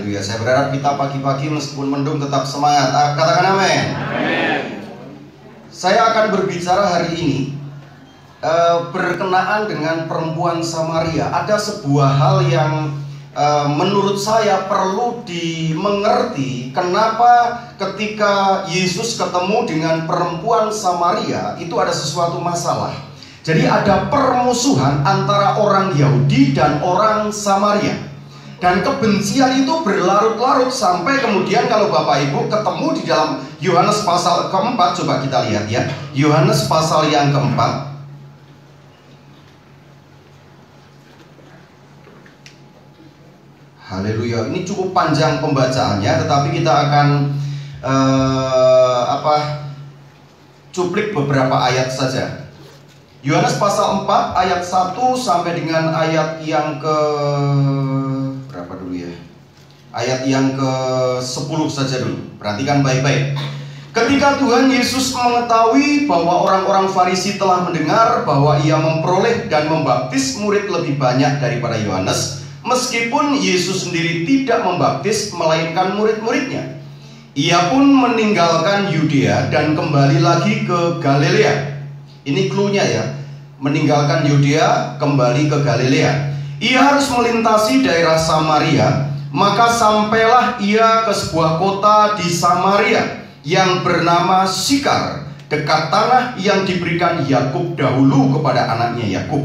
Haleluya. Saya berharap kita pagi-pagi meskipun mendung tetap semangat. Katakan amin. Saya akan berbicara hari ini berkenaan dengan perempuan Samaria. Ada sebuah hal yang menurut saya perlu dimengerti. Kenapa ketika Yesus ketemu dengan perempuan Samaria itu ada sesuatu masalah. Jadi ada permusuhan antara orang Yahudi dan orang Samaria. Dan kebencian itu berlarut-larut sampai kemudian kalau Bapak Ibu ketemu di dalam Yohanes pasal keempat, coba kita lihat ya. Yohanes pasal yang keempat. Haleluya. Ini cukup panjang pembacaannya, tetapi kita akan cuplik beberapa ayat saja. Yohanes pasal 4 ayat 1 sampai dengan ayat yang ke berapa dulu ya? Ayat yang ke-10 saja dulu. Perhatikan baik-baik. Ketika Tuhan Yesus mengetahui bahwa orang-orang Farisi telah mendengar bahwa ia memperoleh dan membaptis murid lebih banyak daripada Yohanes, meskipun Yesus sendiri tidak membaptis melainkan murid-muridnya, ia pun meninggalkan Yudea dan kembali lagi ke Galilea. Ini cluenya ya, meninggalkan Yudea kembali ke Galilea. Ia harus melintasi daerah Samaria, maka sampailah ia ke sebuah kota di Samaria yang bernama Sikar, dekat tanah yang diberikan Yakub dahulu kepada anaknya Yakub.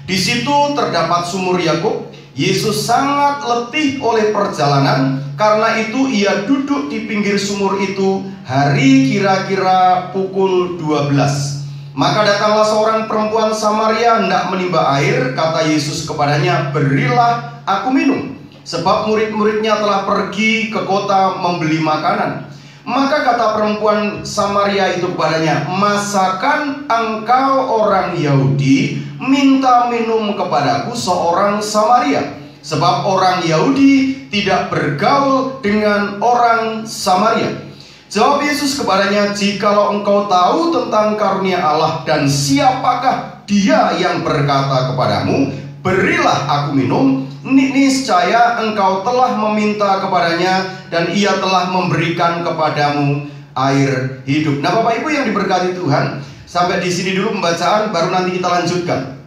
Di situ terdapat sumur Yakub. Yesus sangat letih oleh perjalanan, karena itu ia duduk di pinggir sumur itu hari kira-kira pukul 12. Maka datanglah seorang perempuan Samaria hendak menimba air. Kata Yesus kepadanya, "Berilah aku minum, sebab murid-muridnya telah pergi ke kota membeli makanan." Maka kata perempuan Samaria itu kepadanya, "Masakan engkau orang Yahudi minta minum kepadaku seorang Samaria? Sebab orang Yahudi tidak bergaul dengan orang Samaria." Jawab Yesus kepadanya, "Jikalau engkau tahu tentang karunia Allah dan siapakah dia yang berkata kepadamu, 'Berilah aku minum,' niscaya engkau telah meminta kepadanya dan ia telah memberikan kepadamu air hidup." Nah, Bapak Ibu yang diberkati Tuhan, sampai di sini dulu pembacaan, baru nanti kita lanjutkan.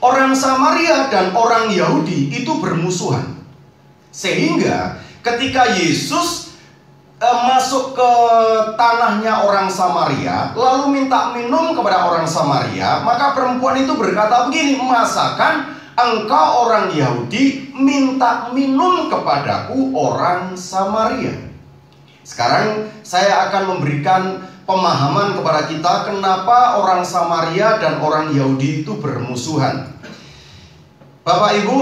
Orang Samaria dan orang Yahudi itu bermusuhan, sehingga ketika Yesus masuk ke tanahnya orang Samaria, lalu minta minum kepada orang Samaria, maka perempuan itu berkata begini, "Masakan engkau orang Yahudi minta minum kepadaku orang Samaria?" Sekarang saya akan memberikan pemahaman kepada kita kenapa orang Samaria dan orang Yahudi itu bermusuhan. Bapak Ibu,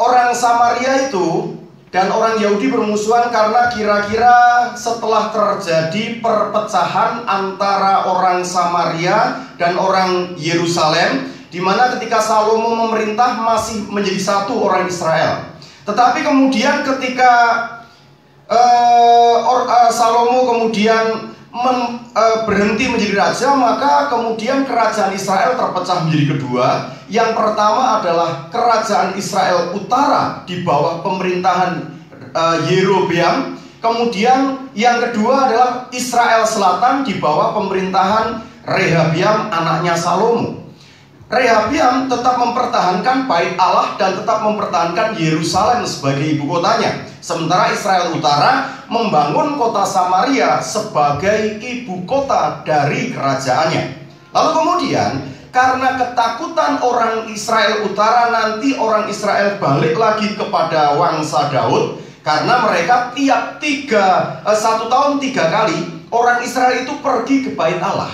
orang Samaria itu dan orang Yahudi bermusuhan karena kira-kira setelah terjadi perpecahan antara orang Samaria dan orang Yerusalem, di mana ketika Salomo memerintah masih menjadi satu orang Israel. Tetapi kemudian ketika Salomo kemudian berhenti menjadi raja, maka kemudian kerajaan Israel terpecah menjadi kedua. Yang pertama adalah kerajaan Israel Utara di bawah pemerintahan Yerobeam. Kemudian yang kedua adalah Israel Selatan di bawah pemerintahan Rehabiam, anaknya Salomo. Rehabiam tetap mempertahankan bait Allah dan tetap mempertahankan Yerusalem sebagai ibu kotanya. Sementara Israel Utara membangun kota Samaria sebagai ibu kota dari kerajaannya. Lalu kemudian karena ketakutan orang Israel Utara, nanti orang Israel balik lagi kepada wangsa Daud, karena mereka tiap 1 tahun 3 kali orang Israel itu pergi ke bait Allah.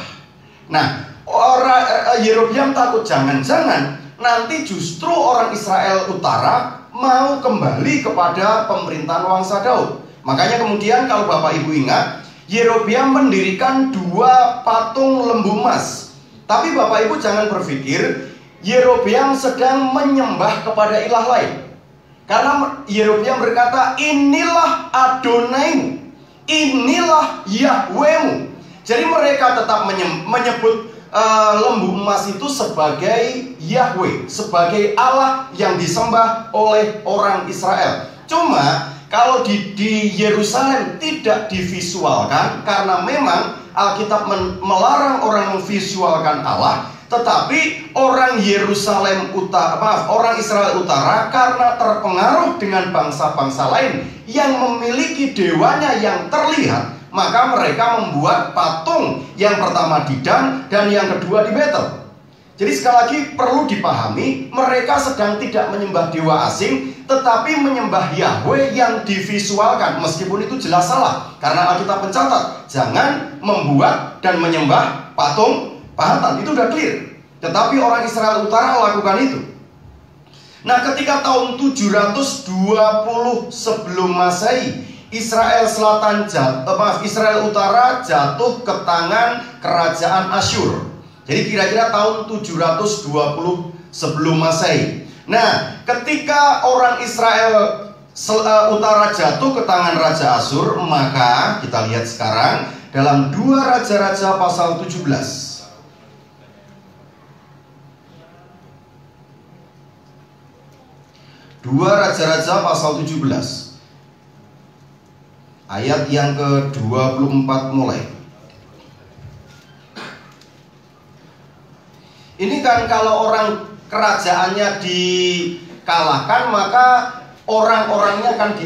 Nah, orang Yerobeam takut jangan-jangan nanti justru orang Israel Utara mau kembali kepada pemerintahan wangsa Daud. Makanya kemudian kalau Bapak Ibu ingat, Yerobeam mendirikan 2 patung lembu emas. Tapi Bapak Ibu jangan berpikir Yerobeam sedang menyembah kepada ilah lain. Karena Yerobeam berkata, "Inilah Adonaimu, inilah Yahwehmu." Jadi mereka tetap menyebut lembu emas itu sebagai Yahweh, sebagai Allah yang disembah oleh orang Israel. Cuma kalau di Yerusalem tidak divisualkan, karena memang Alkitab melarang orang memvisualkan Allah. Tetapi orang Yerusalem Utara, orang Israel Utara, karena terpengaruh dengan bangsa-bangsa lain yang memiliki dewanya yang terlihat, maka mereka membuat patung, yang pertama di Dan dan yang kedua di Betel. Jadi sekali lagi perlu dipahami, mereka sedang tidak menyembah dewa asing, tetapi menyembah Yahweh yang divisualkan. Meskipun itu jelas salah, karena Alkitab mencatat jangan membuat dan menyembah patung pahatan, itu udah clear. Tetapi orang Israel Utara lakukan itu. Nah, ketika tahun 720 sebelum Masehi, Israel Utara jatuh ke tangan kerajaan Asyur. Jadi kira-kira tahun 720 sebelum Masehi. Nah, ketika orang Israel Utara jatuh ke tangan Raja Asyur, maka kita lihat sekarang dalam 2 Raja-Raja pasal 17. 2 Raja-Raja pasal 17 ayat yang ke-24 mulai. Ini kan kalau orang kerajaannya dikalahkan, maka orang-orangnya kan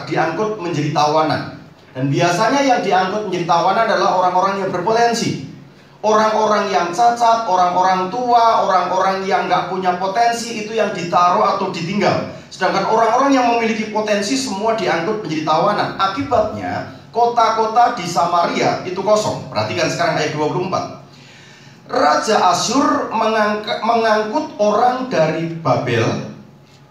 diangkut menjadi tawanan. Dan biasanya yang diangkut menjadi tawanan adalah orang-orang yang berpotensi, orang-orang yang cacat, orang-orang tua, orang-orang yang nggak punya potensi, itu yang ditaruh atau ditinggal. Sedangkan orang-orang yang memiliki potensi semua diangkut menjadi tawanan. Akibatnya kota-kota di Samaria itu kosong. Perhatikan sekarang ayat 24. Raja Asyur mengangkut orang dari Babel,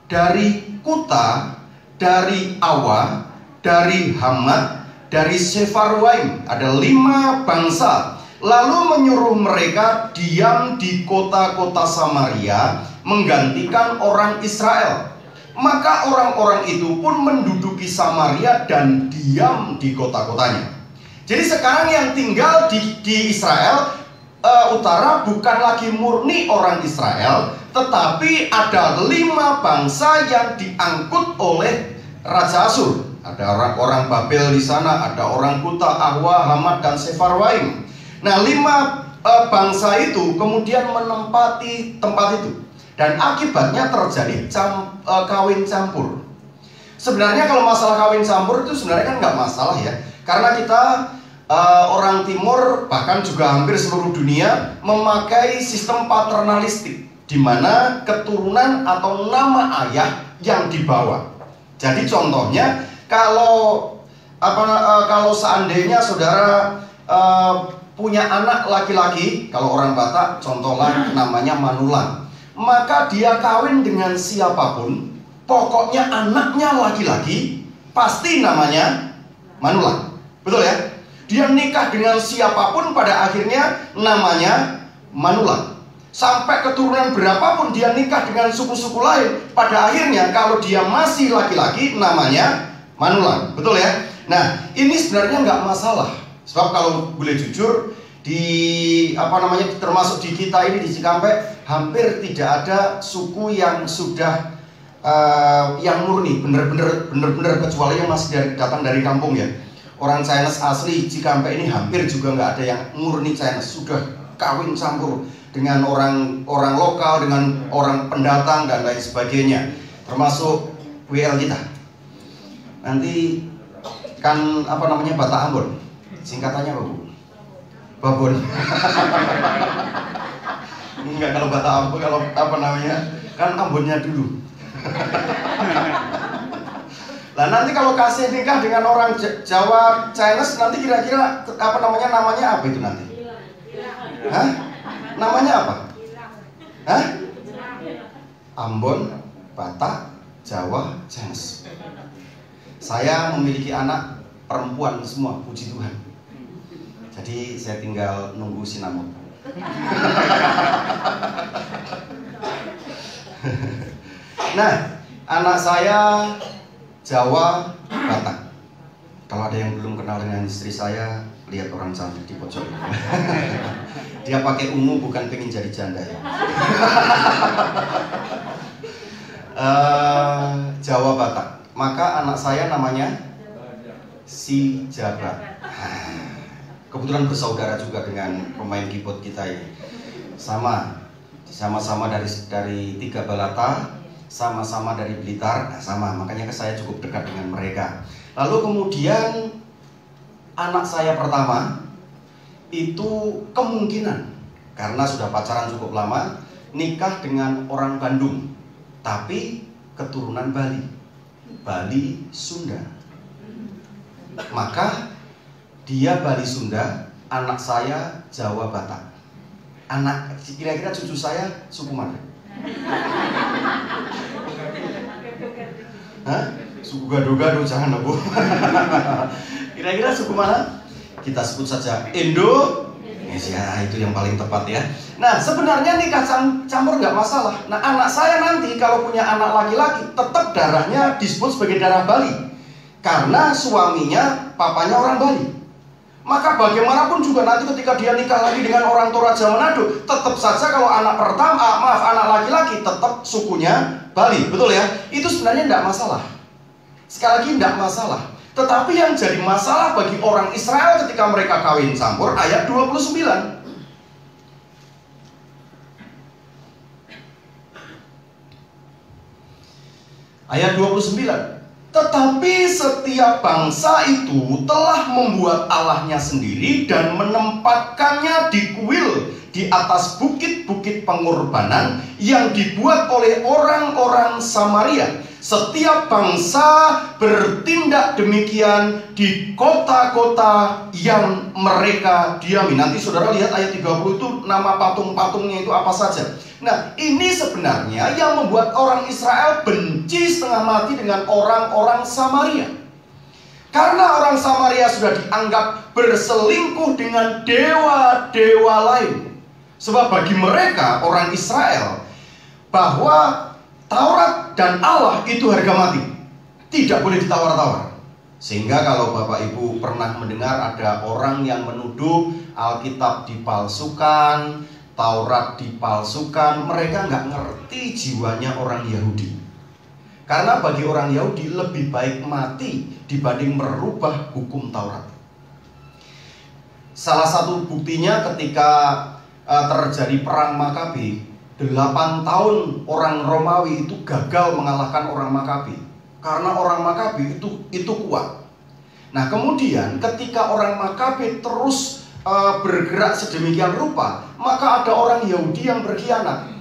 dari Kuta, dari Awa, dari Hamat, dari Sefarwaim. Ada 5 bangsa. Lalu menyuruh mereka diam di kota-kota Samaria, menggantikan orang Israel. Maka orang-orang itu pun menduduki Samaria dan diam di kota-kotanya. Jadi sekarang yang tinggal di Israel Utara bukan lagi murni orang Israel, tetapi ada 5 bangsa yang diangkut oleh Raja Asyur. Ada orang Babel di sana, ada orang Kuta, Awa, Hamat, dan Sefarwaim. Nah, 5 bangsa itu kemudian menempati tempat itu. Dan akibatnya terjadi kawin campur. Sebenarnya kalau masalah kawin campur itu sebenarnya kan nggak masalah ya. Karena kita orang timur, bahkan juga hampir seluruh dunia, memakai sistem paternalistik, di mana keturunan atau nama ayah yang dibawa. Jadi contohnya, kalau seandainya saudara punya anak laki-laki, kalau orang Batak contohnya namanya Manulang, maka dia kawin dengan siapapun, pokoknya anaknya laki-laki, pasti namanya Manulang. Betul ya? Dia nikah dengan siapapun, pada akhirnya namanya Manulang. Sampai keturunan berapapun dia nikah dengan suku-suku lain, pada akhirnya kalau dia masih laki-laki namanya Manulang. Betul ya? Nah, ini sebenarnya nggak masalah. Sebab kalau boleh jujur, termasuk di kita ini di Cikampek, hampir tidak ada suku yang sudah yang murni, bener-bener, kecuali yang masih datang dari kampung ya. Orang Chinese asli Cikampek ini hampir juga nggak ada yang murni Chinese, sudah kawin campur dengan orang lokal, dengan orang pendatang dan lain sebagainya, termasuk WL kita. Nanti kan Batak Ambon, singkatannya apa Bu? Babon. Enggak, kalau Batak Ambon, kalau kan Ambonnya dulu. Lah nanti kalau kasih nikah dengan orang Jawa Chinese, nanti kira-kira namanya apa itu nanti? Hah? Namanya apa? Hah? Ambon, Batak, Jawa, Chinese. Saya memiliki anak perempuan semua, puji Tuhan. Jadi saya tinggal nunggu sinamon. Nah, anak saya Jawa, Batak. Kalau ada yang belum kenal dengan istri saya, lihat orang cantik di pojok. Dia pakai ungu bukan pengen jadi janda ya. Jawa Batak. Maka anak saya namanya Si Jabat. Kebetulan bersaudara juga dengan pemain keyboard kita ini. Sama-sama dari Tiga Balata, sama-sama dari Blitar, sama. Makanya saya cukup dekat dengan mereka. Lalu kemudian anak saya pertama itu kemungkinan karena sudah pacaran cukup lama nikah dengan orang Bandung, tapi keturunan Bali Sunda. Maka dia Bali Sunda, anak saya Jawa Batak. Kira-kira cucu saya suku mana? Suku Gado-Gado, jangan Bu. Kira-kira suku mana? Kita sebut saja Indonesia, itu yang paling tepat ya. Nah, sebenarnya nikah campur nggak masalah. Nah, anak saya nanti kalau punya anak laki-laki, tetap darahnya disebut sebagai darah Bali, karena suaminya papanya orang Bali. Maka bagaimanapun juga nanti ketika dia nikah lagi dengan orang Toraja Manado, tetap saja kalau anak anak laki-laki tetap sukunya Bali, betul ya? Itu sebenarnya tidak masalah. Sekali lagi tidak masalah. Tetapi yang jadi masalah bagi orang Israel ketika mereka kawin campur, ayat 29. Ayat 29. Tetapi setiap bangsa itu telah membuat Allahnya sendiri dan menempatkannya di kuil di atas bukit-bukit pengorbanan yang dibuat oleh orang-orang Samaria. Setiap bangsa bertindak demikian di kota-kota yang mereka diami. Nanti saudara lihat ayat 30 itu nama patung-patungnya itu apa saja. Nah, ini sebenarnya yang membuat orang Israel benci setengah mati dengan orang-orang Samaria. Karena orang Samaria sudah dianggap berselingkuh dengan dewa-dewa lain. Sebab bagi mereka, orang Israel, bahwa Taurat dan Allah itu harga mati, tidak boleh ditawar-tawar. Sehingga kalau Bapak Ibu pernah mendengar ada orang yang menuduh Alkitab dipalsukan, Taurat dipalsukan, mereka nggak ngerti jiwanya orang Yahudi. Karena bagi orang Yahudi lebih baik mati dibanding merubah hukum Taurat. Salah satu buktinya ketika terjadi perang Makabe, 8 tahun orang Romawi itu gagal mengalahkan orang Makabe. Karena orang Makabe itu kuat. Nah, kemudian ketika orang Makabe terus bergerak sedemikian rupa, maka ada orang Yahudi yang berkhianat.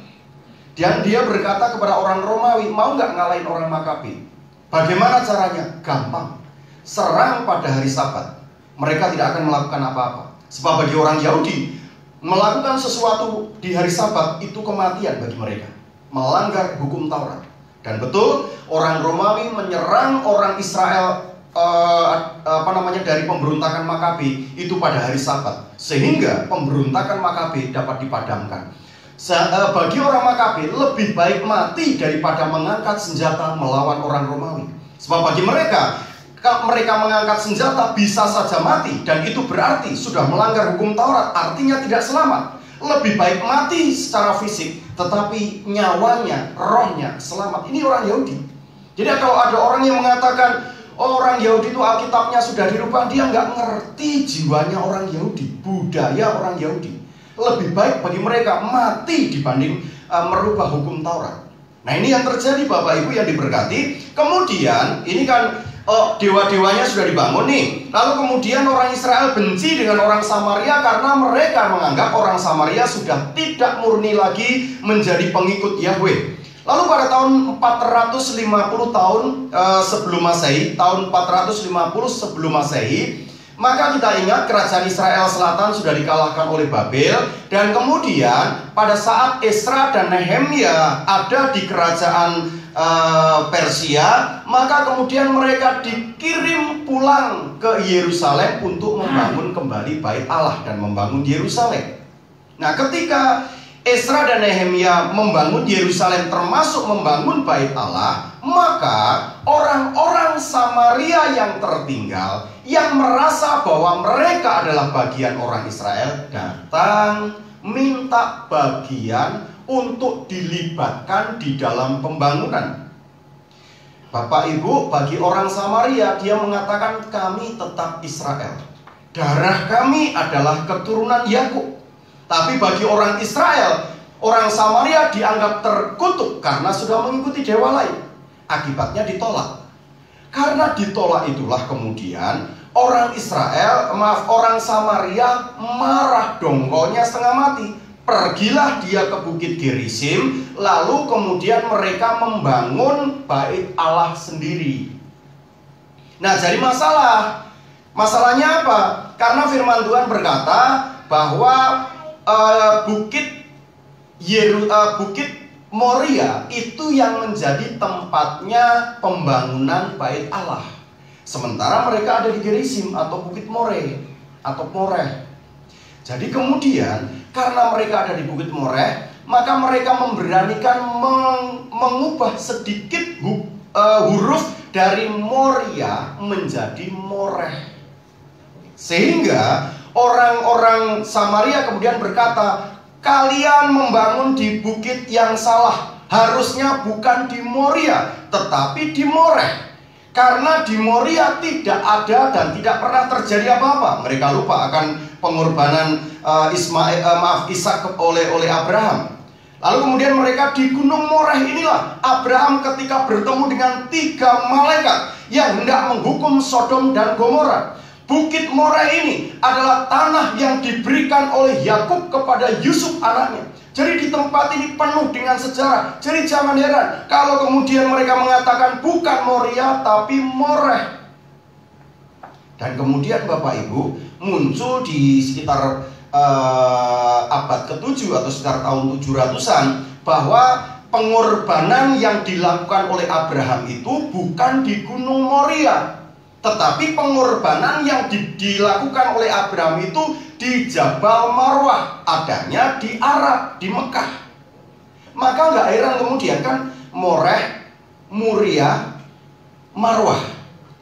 Dan dia berkata kepada orang Romawi, mau nggak ngalahin orang Makabe? Bagaimana caranya? Gampang. Serang pada hari Sabat. Mereka tidak akan melakukan apa-apa. Sebab bagi orang Yahudi, melakukan sesuatu di hari Sabat itu kematian bagi mereka, melanggar hukum Taurat. Dan betul, orang Romawi menyerang orang Israel dari pemberontakan Makabe itu pada hari Sabat, sehingga pemberontakan Makabe dapat dipadamkan. Bagi orang Makabe lebih baik mati daripada mengangkat senjata melawan orang Romawi. Sebab bagi mereka, kalau mereka mengangkat senjata bisa saja mati, dan itu berarti sudah melanggar hukum Taurat, artinya tidak selamat. Lebih baik mati secara fisik, tetapi nyawanya, rohnya selamat. Ini orang Yahudi. Jadi kalau ada orang yang mengatakan orang Yahudi itu Alkitabnya sudah dirubah, dia nggak ngerti jiwanya orang Yahudi, budaya orang Yahudi. Lebih baik bagi mereka mati dibanding merubah hukum Taurat. Nah, ini yang terjadi Bapak Ibu yang diberkati. Kemudian ini kan dewa-dewanya sudah dibangun nih. Lalu kemudian orang Israel benci dengan orang Samaria karena mereka menganggap orang Samaria sudah tidak murni lagi menjadi pengikut Yahweh. Lalu pada tahun 450 tahun sebelum Masehi, tahun 450 sebelum Masehi, maka kita ingat kerajaan Israel Selatan sudah dikalahkan oleh Babel. Dan kemudian pada saat Esra dan Nehemia ada di kerajaan Persia, maka kemudian mereka dikirim pulang ke Yerusalem untuk membangun kembali Bait Allah dan membangun Yerusalem. Nah, ketika Esra dan Nehemia membangun Yerusalem termasuk membangun Bait Allah, maka orang-orang orang Samaria yang tertinggal, yang merasa bahwa mereka adalah bagian orang Israel, datang minta bagian untuk dilibatkan di dalam pembangunan. Bapak Ibu, bagi orang Samaria, dia mengatakan kami tetap Israel. Darah kami adalah keturunan Yakub. Tapi bagi orang Israel, orang Samaria dianggap terkutuk karena sudah mengikuti dewa lain. Akibatnya ditolak. Karena ditolak itulah kemudian orang Samaria marah, dongkolnya setengah mati. Pergilah dia ke Bukit Gerizim, lalu kemudian mereka membangun bait Allah sendiri. Nah, jadi masalahnya apa? Karena firman Tuhan berkata bahwa Bukit Moria itu yang menjadi tempatnya pembangunan bait Allah. Sementara mereka ada di Gerizim atau Bukit Moreh. Jadi kemudian karena mereka ada di Bukit Moreh, maka mereka memberanikan mengubah sedikit huruf dari Moria menjadi Moreh. Sehingga orang-orang Samaria kemudian berkata, kalian membangun di bukit yang salah. Harusnya bukan di Moria, tetapi di Moreh. Karena di Moria tidak ada dan tidak pernah terjadi apa-apa. Mereka lupa akan pengorbanan Ishak oleh Abraham. Lalu kemudian mereka di Gunung Moreh inilah Abraham ketika bertemu dengan 3 malaikat yang hendak menghukum Sodom dan Gomora. Bukit Moreh ini adalah tanah yang diberikan oleh Yakub kepada Yusuf anaknya. Jadi di tempat ini penuh dengan sejarah. Jadi jangan heran kalau kemudian mereka mengatakan bukan Moria tapi Moreh. Dan kemudian Bapak Ibu muncul di sekitar abad ke-7 atau sekitar tahun 700-an bahwa pengorbanan yang dilakukan oleh Abraham itu bukan di Gunung Moria, tetapi pengorbanan yang dilakukan oleh Abraham itu di Jabal Marwah, adanya di Arab, di Mekah. Maka nggak heran kemudian kan Moreh, Muria, Marwah.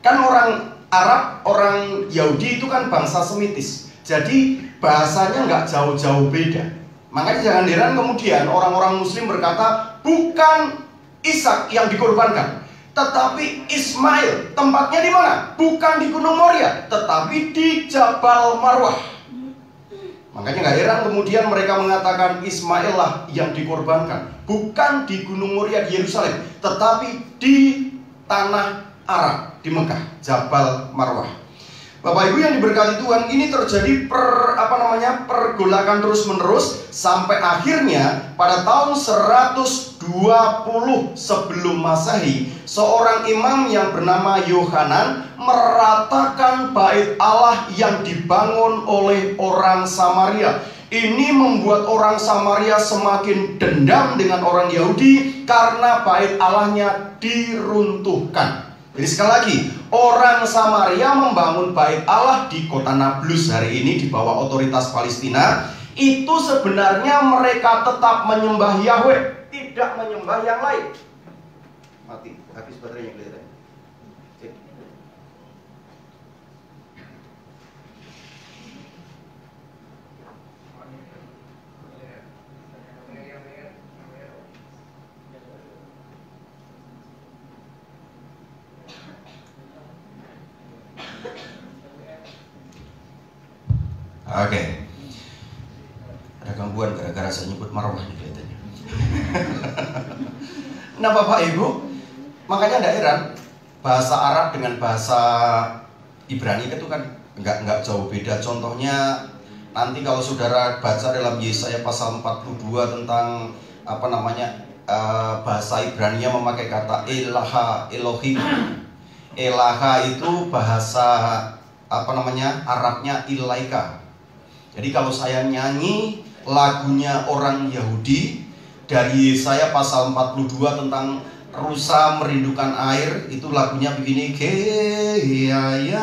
Kan orang Arab, orang Yahudi itu kan bangsa Semitis. Jadi bahasanya nggak jauh-jauh beda. Makanya jangan heran kemudian orang-orang Muslim berkata bukan Ishak yang dikorbankan, tetapi Ismail. Tempatnya di mana? Bukan di Gunung Moria, tetapi di Jabal Marwah. Makanya nggak heran kemudian mereka mengatakan Ismail lah yang dikorbankan, bukan di Gunung Moria di Yerusalem, tetapi di tanah Arab, di Mekah, Jabal Marwah. Bapak Ibu yang diberkati Tuhan, ini terjadi pergolakan terus-menerus sampai akhirnya pada tahun 120 sebelum Masehi, seorang imam yang bernama Yohanan meratakan bait Allah yang dibangun oleh orang Samaria. Ini membuat orang Samaria semakin dendam dengan orang Yahudi karena bait Allahnya diruntuhkan. Jadi sekali lagi, orang Samaria membangun bait Allah di kota Nablus hari ini di bawah otoritas Palestina. Itu sebenarnya mereka tetap menyembah Yahweh, tidak menyembah yang lain. Mati, habis baterainya kelihatan. Oke. Ada gangguan gara-gara saya nyebut marwah nih kelihatannya. Nah Bapak Ibu, makanya tidak heran bahasa Arab dengan bahasa Ibrani itu kan nggak jauh beda. Contohnya nanti kalau saudara baca dalam Yesaya pasal 42 tentang bahasa Ibrani-nya memakai kata Elaha, Elohim. Elaha itu bahasa Arabnya Ilaika. Jadi kalau saya nyanyi lagunya orang Yahudi dari Yesaya pasal 42 tentang rusa merindukan air, itu lagunya begini, Keyayal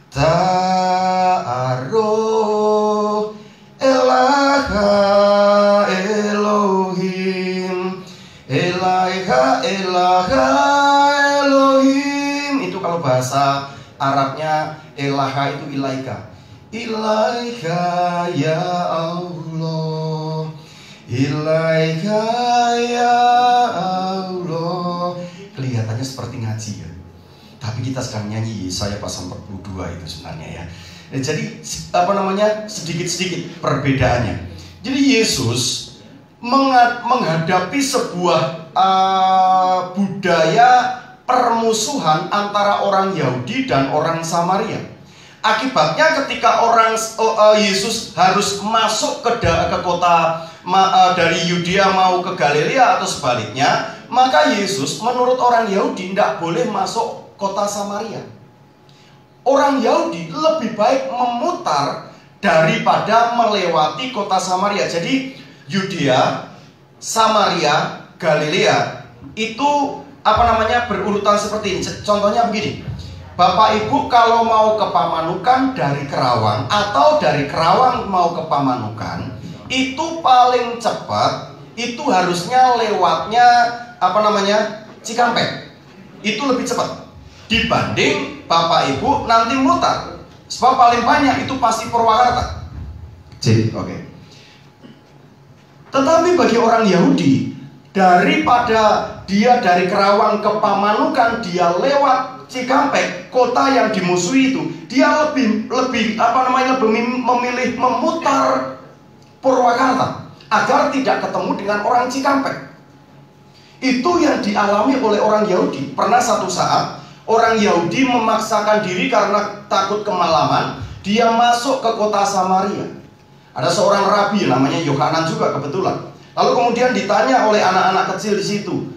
ta'aroh Elaha Elohim Elaha Elohim itu kalau bahasa Arabnya Elaha itu ilaika. Ilaika ya Allah, ilaika ya Allah. Kelihatannya seperti ngaji ya, tapi kita sekarang nyanyi Yesaya pasal 42 itu sebenarnya ya. Jadi sedikit-sedikit perbedaannya. Jadi Yesus menghadapi sebuah budaya permusuhan antara orang Yahudi dan orang Samaria. Akibatnya ketika Yesus harus masuk ke kota dari Yudea mau ke Galilea atau sebaliknya, maka Yesus menurut orang Yahudi tidak boleh masuk kota Samaria. Orang Yahudi lebih baik memutar daripada melewati kota Samaria. Jadi Yudea, Samaria, Galilea itu berurutan seperti ini. Contohnya begini. Bapak Ibu kalau mau ke Pamanukan dari Kerawang atau dari Kerawang mau ke Pamanukan, itu paling cepat itu harusnya lewatnya Cikampek. Itu lebih cepat dibanding Bapak Ibu nanti mutar. Sebab paling banyak itu pasti Purwakarta. Oke. Tetapi bagi orang Yahudi, daripada dia dari Kerawang ke Pamanukan, dia lewat Cikampek, kota yang dimusuhi itu, dia lebih memilih memutar Purwakarta agar tidak ketemu dengan orang Cikampek. Itu yang dialami oleh orang Yahudi. Pernah satu saat orang Yahudi memaksakan diri karena takut kemalaman, dia masuk ke kota Samaria. Ada seorang rabi namanya Yohanan juga kebetulan. Lalu kemudian ditanya oleh anak-anak kecil di situ,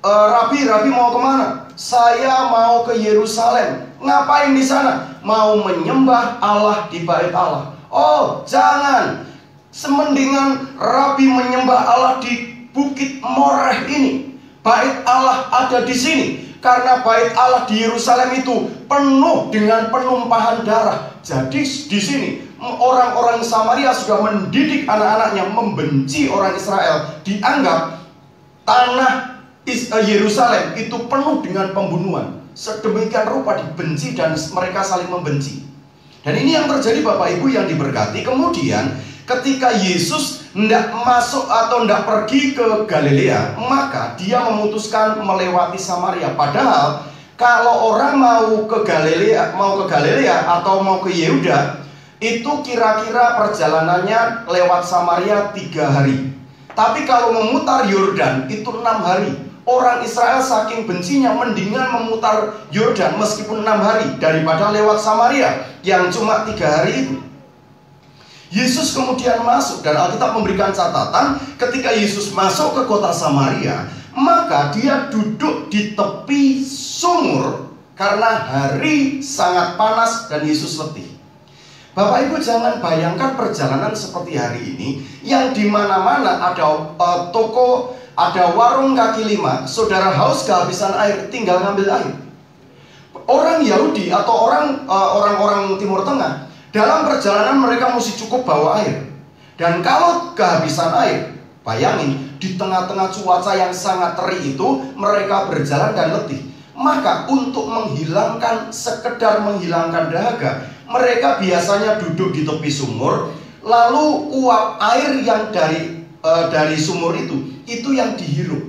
Rabi mau kemana? Saya mau ke Yerusalem. Ngapain di sana? Mau menyembah Allah di bait Allah. Oh, jangan. Semendingan Rabi menyembah Allah di Bukit Moreh ini. Bait Allah ada di sini. Karena bait Allah di Yerusalem itu penuh dengan penumpahan darah. Jadi di sini orang-orang Samaria sudah mendidik anak-anaknya membenci orang Israel. Dianggap tanah Yerusalem itu penuh dengan pembunuhan. Sedemikian rupa dibenci dan mereka saling membenci. Dan ini yang terjadi Bapak Ibu yang diberkati. Kemudian ketika Yesus hendak masuk atau hendak pergi ke Galilea, maka dia memutuskan melewati Samaria. Padahal kalau orang mau ke Galilea atau mau ke Yehuda, itu kira-kira perjalanannya lewat Samaria 3 hari. Tapi kalau memutar Yordan itu 6 hari. Orang Israel saking bencinya mendingan memutar Yordan meskipun 6 hari daripada lewat Samaria yang cuma 3 hari itu. Yesus kemudian masuk, dan Alkitab memberikan catatan ketika Yesus masuk ke kota Samaria, maka dia duduk di tepi sumur karena hari sangat panas dan Yesus letih. Bapak Ibu jangan bayangkan perjalanan seperti hari ini yang dimana-mana ada toko, ada warung kaki lima. Saudara haus kehabisan air, tinggal ngambil air. Orang Yahudi atau orang-orang Timur Tengah, dalam perjalanan mereka mesti cukup bawa air. Dan kalau kehabisan air, bayangin di tengah-tengah cuaca yang sangat terik itu mereka berjalan dan letih. Maka untuk sekedar menghilangkan dahaga, mereka biasanya duduk di tepi sumur, lalu uap air yang dari sumur itu yang dihirup.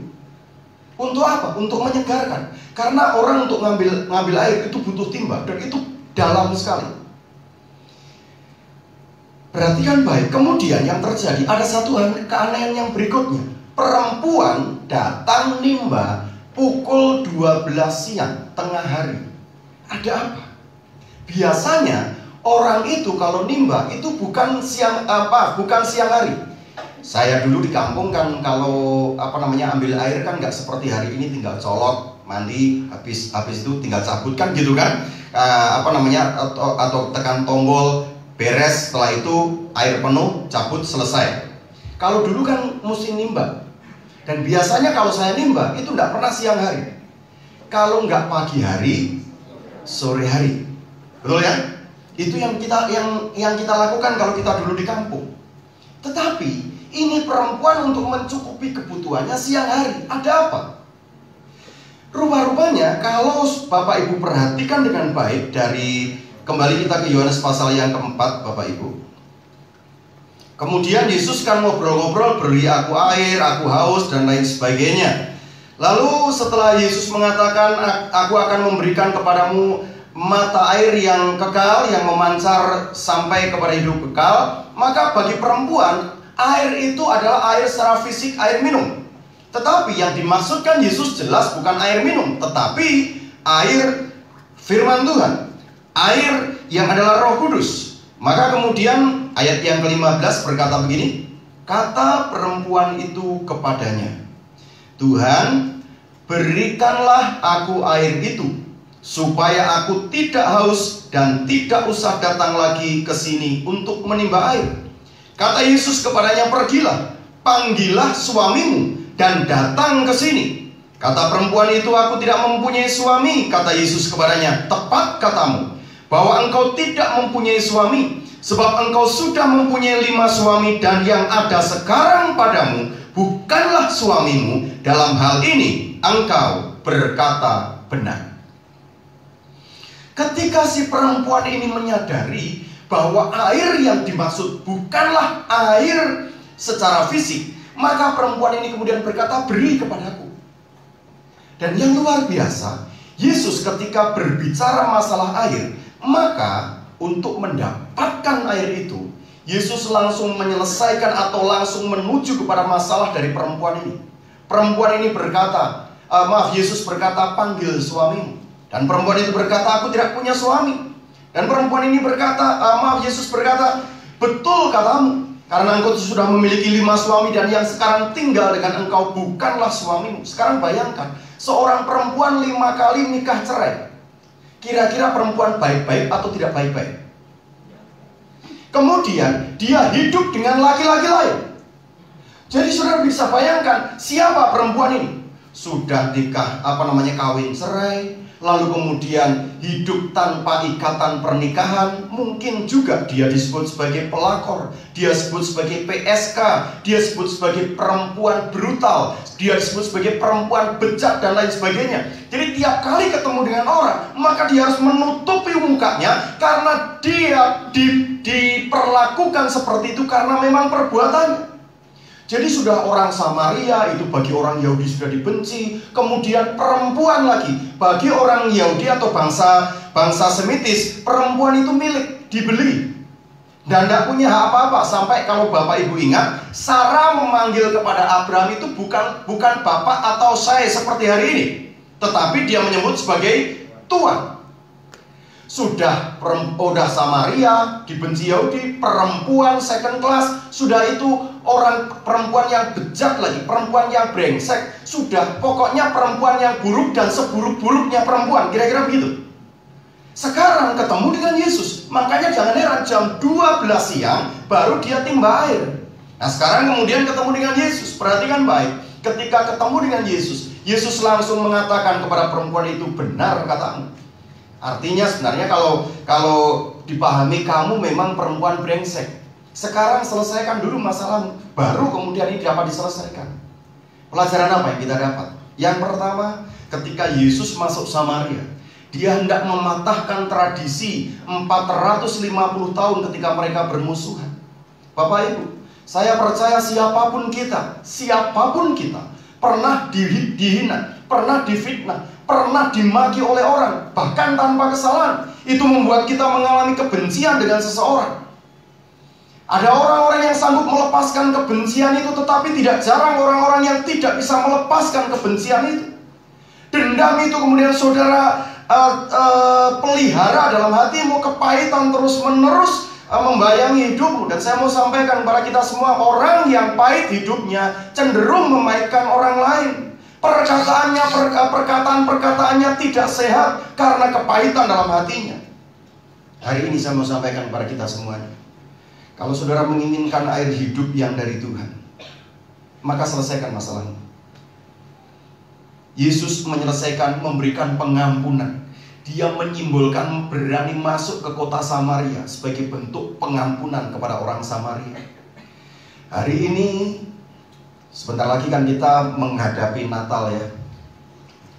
Untuk apa? Untuk menyegarkan. Karena orang untuk ngambil air itu butuh timba, dan itu dalam sekali. Perhatikan baik. Kemudian yang terjadi ada satu keanehan yang berikutnya. Perempuan datang nimba pukul 12 siang, tengah hari. Ada apa? Biasanya orang itu kalau nimba itu bukan siang hari. Saya dulu di kampung kan kalau ambil air kan nggak seperti hari ini tinggal colok, mandi, habis itu tinggal cabut kan gitu kan. Atau tekan tombol, beres, setelah itu air penuh, cabut, selesai. Kalau dulu kan mesti nimba. Dan biasanya kalau saya nimba itu nggak pernah siang hari. Kalau nggak pagi hari, sore hari. Betul ya? Itu yang kita lakukan kalau kita dulu di kampung. Tetapi ini perempuan untuk mencukupi kebutuhannya siang hari. Ada apa? Rupa-rupanya sebenarnya kalau Bapak Ibu perhatikan dengan baik, dari kembali kita ke Yohanes pasal yang keempat, Bapak Ibu. Kemudian Yesus kan ngobrol-ngobrol, beri aku air, aku haus, dan lain sebagainya. Lalu setelah Yesus mengatakan, aku akan memberikan kepadamu mata air yang kekal, yang memancar sampai kepada hidup kekal. Maka bagi perempuan, air itu adalah air secara fisik, air minum. Tetapi yang dimaksudkan Yesus jelas bukan air minum, tetapi air firman Tuhan, air yang adalah Roh Kudus. Maka kemudian ayat yang ke-15 berkata begini, kata perempuan itu kepadanya, Tuhan, berikanlah aku air itu, supaya aku tidak haus dan tidak usah datang lagi ke sini untuk menimba air. Kata Yesus kepadanya, pergilah, panggillah suamimu dan datang ke sini. Kata perempuan itu, aku tidak mempunyai suami. Kata Yesus kepadanya, tepat katamu, bahwa engkau tidak mempunyai suami, sebab engkau sudah mempunyai 5 suami, dan yang ada sekarang padamu bukanlah suamimu. Dalam hal ini engkau berkata benar. Ketika si perempuan ini menyadari bahwa air yang dimaksud bukanlah air secara fisik, maka perempuan ini kemudian berkata, beri kepadaku. Dan yang luar biasa, Yesus ketika berbicara masalah air, maka untuk mendapatkan air itu, Yesus langsung menyelesaikan atau langsung menuju kepada masalah dari perempuan ini. Perempuan ini berkata, Yesus berkata, panggil suamimu. Dan perempuan itu berkata, aku tidak punya suami. Dan perempuan ini berkata, Yesus berkata, betul katamu, karena engkau sudah memiliki 5 suami, dan yang sekarang tinggal dengan engkau bukanlah suamimu. Sekarang bayangkan, seorang perempuan 5 kali nikah cerai. Kira-kira perempuan baik-baik atau tidak baik-baik? Kemudian dia hidup dengan laki-laki lain. Jadi saudara bisa bayangkan, siapa perempuan ini? Sudah nikah, kawin cerai, lalu kemudian hidup tanpa ikatan pernikahan. Mungkin juga dia disebut sebagai pelakor, dia disebut sebagai PSK, dia disebut sebagai perempuan brutal, dia disebut sebagai perempuan bejat, dan lain sebagainya. Jadi tiap kali ketemu dengan orang, maka dia harus menutupi mukanya, karena dia diperlakukan seperti itu karena memang perbuatannya. Jadi sudah orang Samaria itu bagi orang Yahudi sudah dibenci. Kemudian perempuan lagi, bagi orang Yahudi atau bangsa Semitis, perempuan itu milik, dibeli, dan tidak punya hak apa-apa. Sampai kalau Bapak Ibu ingat, Sarah memanggil kepada Abraham itu bukan bapak atau saya seperti hari ini, tetapi dia menyebut sebagai Tuan. Sudah Samaria dibenci Yahudi, perempuan second class, sudah itu perempuan yang bejat lagi, perempuan yang brengsek, sudah pokoknya perempuan yang buruk dan seburuk-buruknya perempuan, kira-kira begitu. Sekarang ketemu dengan Yesus, makanya jangan heran jam 12 siang baru dia timba air. Nah sekarang kemudian ketemu dengan Yesus, perhatikan baik, ketika ketemu dengan Yesus, Yesus langsung mengatakan kepada perempuan itu, benar katamu. Artinya sebenarnya kalau dipahami, kamu memang perempuan brengsek. Sekarang selesaikan dulu masalahmu, baru kemudian ini dapat diselesaikan. Pelajaran apa yang kita dapat? Yang pertama, ketika Yesus masuk Samaria, dia hendak mematahkan tradisi 450 tahun ketika mereka bermusuhan. Bapak Ibu, saya percaya siapapun kita pernah dihina, pernah difitnah, pernah dimaki oleh orang, bahkan tanpa kesalahan. Itu membuat kita mengalami kebencian dengan seseorang. Ada orang-orang yang sanggup melepaskan kebencian itu, tetapi tidak jarang orang-orang yang tidak bisa melepaskan kebencian itu. Dendam itu kemudian saudara pelihara dalam hatimu, kepahitan terus-menerus membayangi hidupmu. Dan saya mau sampaikan kepada kita semua, orang yang pahit hidupnya cenderung memahitkan orang lain. Perkataan-perkataannya tidak sehat karena kepahitan dalam hatinya. Hari ini saya mau sampaikan kepada kita semuanya, kalau saudara menginginkan air hidup yang dari Tuhan, maka selesaikan masalahmu. Yesus menyelesaikan, memberikan pengampunan. Dia menyimbolkan berani masuk ke kota Samaria sebagai bentuk pengampunan kepada orang Samaria. Hari ini sebentar lagi kan kita menghadapi Natal ya.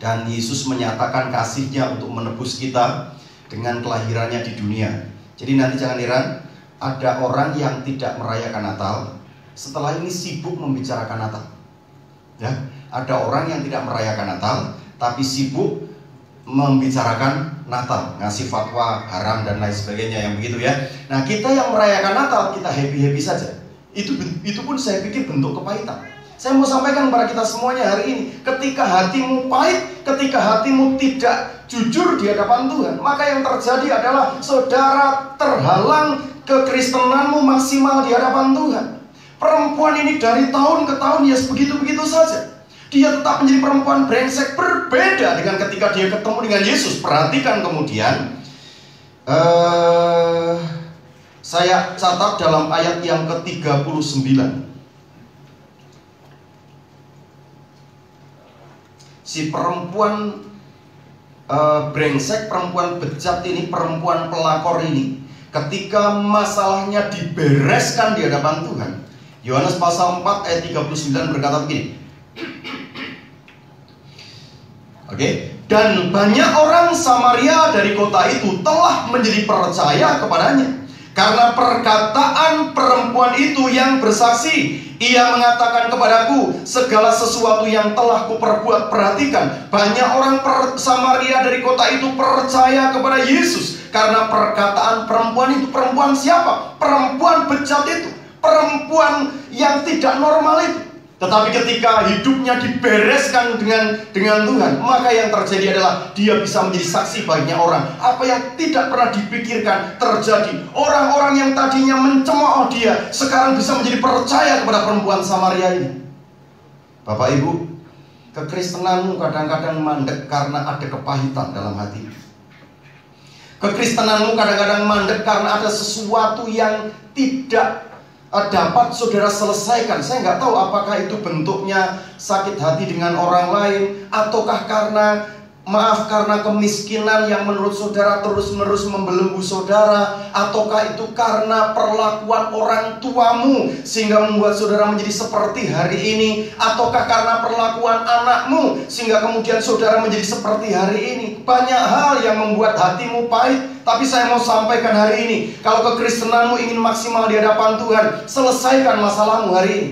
Dan Yesus menyatakan kasih-Nya untuk menebus kita dengan kelahirannya di dunia. Jadi nanti jangan heran, ada orang yang tidak merayakan Natal, setelah ini sibuk membicarakan Natal. Ya, ada orang yang tidak merayakan Natal, tapi sibuk membicarakan Natal, ngasih fatwa haram dan lain sebagainya yang begitu ya. Nah, kita yang merayakan Natal, kita happy-happy saja. Itu pun saya pikir bentuk kepahitan. Saya mau sampaikan kepada kita semuanya hari ini, ketika hatimu pahit, ketika hatimu tidak jujur di hadapan Tuhan, maka yang terjadi adalah saudara terhalang kekristenanmu maksimal di hadapan Tuhan. Perempuan ini dari tahun ke tahun ya begitu-begitu saja. Dia tetap menjadi perempuan brengsek, berbeda dengan ketika dia ketemu dengan Yesus. Perhatikan kemudian, saya catat dalam ayat yang ke-39. Si perempuan brengsek, perempuan bejat ini, perempuan pelakor ini, ketika masalahnya dibereskan di hadapan Tuhan, Yohanes pasal 4 ayat 39 berkata begini. Oke. Dan banyak orang Samaria dari kota itu telah menjadi percaya kepadanya karena perkataan perempuan itu yang bersaksi. Ia mengatakan kepadaku segala sesuatu yang telah kuperbuat. Perhatikan, banyak orang Samaria dari kota itu percaya kepada Yesus karena perkataan perempuan itu. Perempuan siapa? Perempuan bejat itu, perempuan yang tidak normal itu. Tetapi ketika hidupnya dibereskan dengan Tuhan, maka yang terjadi adalah dia bisa menjadi saksi banyak orang. Apa yang tidak pernah dipikirkan terjadi. Orang-orang yang tadinya mencemooh dia sekarang bisa menjadi percaya kepada perempuan Samaria ini. Bapak Ibu, kekristenanmu kadang-kadang mandek karena ada kepahitan dalam hati. Kekristenanmu kadang-kadang mandek karena ada sesuatu yang tidak dapat saudara selesaikan. Saya nggak tahu apakah itu bentuknya sakit hati dengan orang lain, ataukah karena kemiskinan yang menurut saudara terus-menerus membelenggu saudara, ataukah itu karena perlakuan orang tuamu sehingga membuat saudara menjadi seperti hari ini, ataukah karena perlakuan anakmu sehingga kemudian saudara menjadi seperti hari ini. Banyak hal yang membuat hatimu pahit. Tapi saya mau sampaikan hari ini, kalau kekristenanmu ingin maksimal di hadapan Tuhan, selesaikan masalahmu hari ini.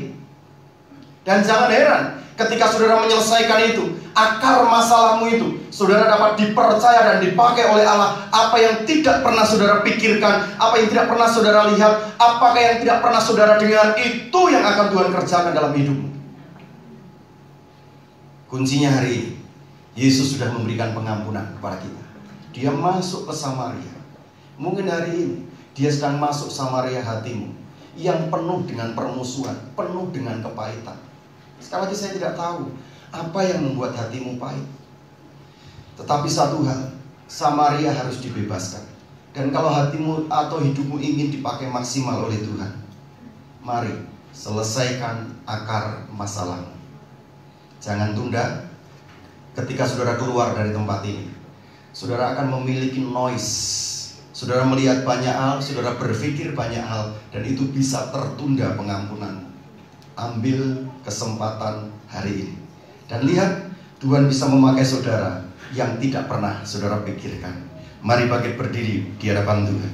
Dan jangan heran, ketika saudara menyelesaikan itu, akar masalahmu itu, saudara dapat dipercaya dan dipakai oleh Allah. Apa yang tidak pernah saudara pikirkan, apa yang tidak pernah saudara lihat, apakah yang tidak pernah saudara dengar, itu yang akan Tuhan kerjakan dalam hidupmu. Kuncinya hari ini, Yesus sudah memberikan pengampunan kepada kita. Dia masuk ke Samaria. Mungkin hari ini dia sedang masuk Samaria hatimu yang penuh dengan permusuhan, penuh dengan kepahitan. Sekali lagi saya tidak tahu apa yang membuat hatimu pahit. Tetapi satu hal, Samaria harus dibebaskan. Dan kalau hatimu atau hidupmu ingin dipakai maksimal oleh Tuhan, mari selesaikan akar masalahmu. Jangan tunda. Ketika saudara keluar dari tempat ini, saudara akan memiliki noise. Saudara melihat banyak hal, saudara berpikir banyak hal, dan itu bisa tertunda pengampunan. Ambil kesempatan hari ini dan lihat, Tuhan bisa memakai saudara yang tidak pernah saudara pikirkan. Mari bangkit berdiri di hadapan Tuhan.